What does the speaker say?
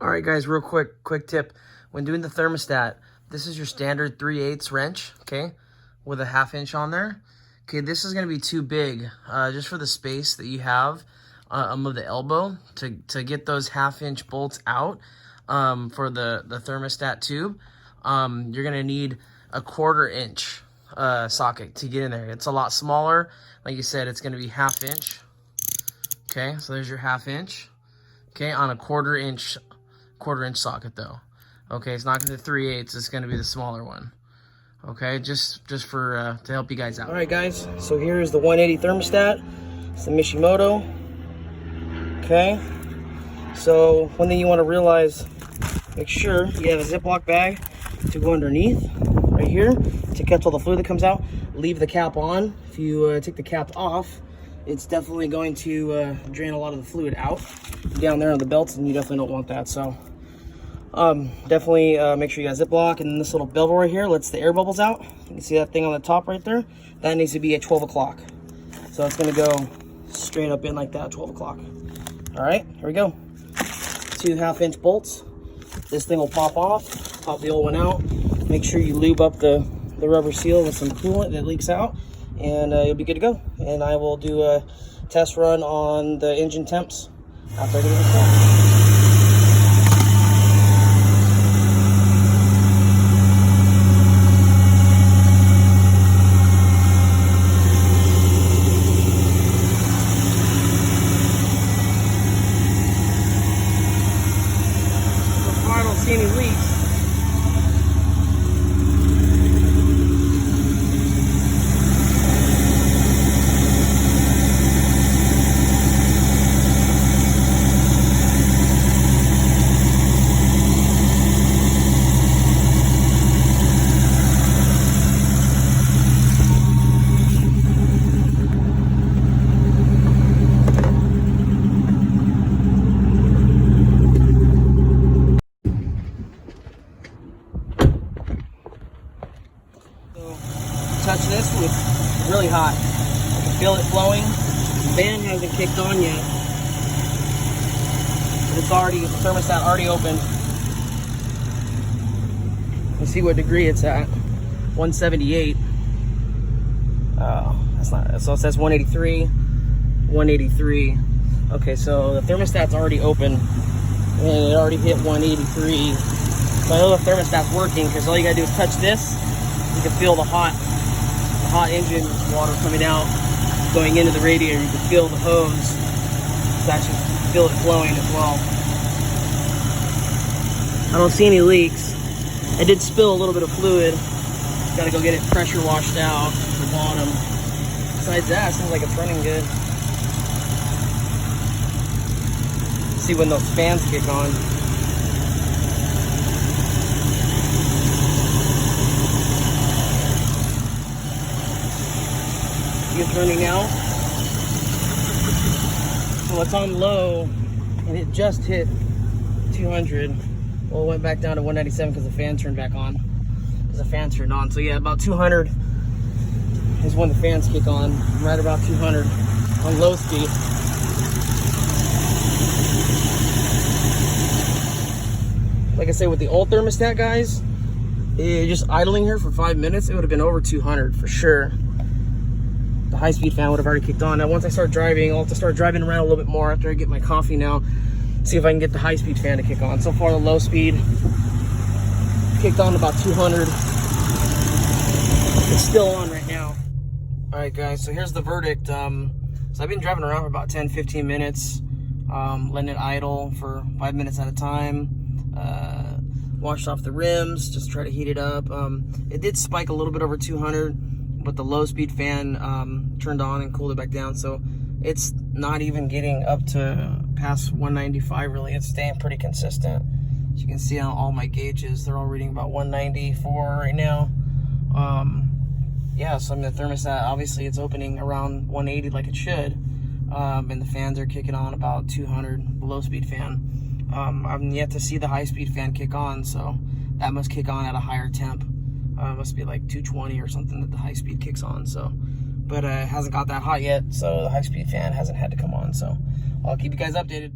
All right, guys, real quick tip. When doing the thermostat, this is your standard 3/8 wrench, okay, with a 1/2 inch on there. Okay, this is gonna be too big, just for the space that you have of the elbow to get those 1/2 inch bolts out for the thermostat tube. You're gonna need a 1/4 inch socket to get in there. It's a lot smaller. Like you said, it's gonna be 1/2 inch. Okay, so there's your 1/2 inch. Okay, on a 1/4 inch socket though. Okay, it's not gonna be 3/8. It's gonna be the smaller one. Okay, just for to help you guys out. All right, guys. So here's the 180 thermostat. It's the Mishimoto. Okay. So one thing you want to realize, make sure you have a Ziploc bag to go underneath right here to catch all the fluid that comes out. Leave the cap on. If you take the cap off, it's definitely going to drain a lot of the fluid out down there on the belts, and you definitely don't want that. So definitely make sure you got Ziploc, and then this little bevel right here lets the air bubbles out. You can see that thing on the top right there? That needs to be at 12 o'clock. So it's gonna go straight up in like that at 12 o'clock. All right, here we go. 2 1/2 inch bolts. This thing will pop off, pop the old one out. Make sure you lube up the rubber seal with some coolant that leaks out, and you'll be good to go. And I will do a test run on the engine temps after I get it installed. I don't see any leaks. Touch this with really hot. I can feel it flowing. The fan hasn't kicked on yet. But it's already, the thermostat already open. Let's see what degree it's at. 178. Oh, that's not, so it says 183. 183. Okay, so the thermostat's already open. And it already hit 183. So I know the thermostat's working because all you gotta do is touch this. You can feel the hot engine water coming out, going into the radiator. You can feel the hose. It's actually feel it flowing as well. I don't see any leaks. I did spill a little bit of fluid. Got to go get it pressure washed out at the bottom. Besides that, it seems like it's running good. See when those fans kick on. It's running now. So it's on low, and it just hit 200. Well, it went back down to 197 because the fan turned back on. Because the fan turned on. So yeah, about 200 is when the fans kick on. Right about 200 on low speed. Like I say, with the old thermostat, guys, just idling here for 5 minutes, it would have been over 200 for sure. The high-speed fan would have already kicked on. Now, once I start driving, I'll have to start driving around a little bit more after I get my coffee now. See if I can get the high-speed fan to kick on. So far, the low speed kicked on to about 200. It's still on right now. All right, guys, so here's the verdict. So I've been driving around for about 10-15 minutes, letting it idle for 5 minutes at a time. Washed off the rims, just try to heat it up. It did spike a little bit over 200. But the low speed fan turned on and cooled it back down, so it's not even getting up to past 195 really. It's staying pretty consistent. As you can see on all my gauges, they're all reading about 194 right now. Yeah, so I mean, the thermostat, obviously it's opening around 180 like it should, and the fans are kicking on about 200, the low speed fan. I'm yet to see the high speed fan kick on, so that must kick on at a higher temp. Must be like 220 or something that the high speed kicks on. So, but it hasn't got that hot yet, so the high speed fan hasn't had to come on. So I'll keep you guys updated.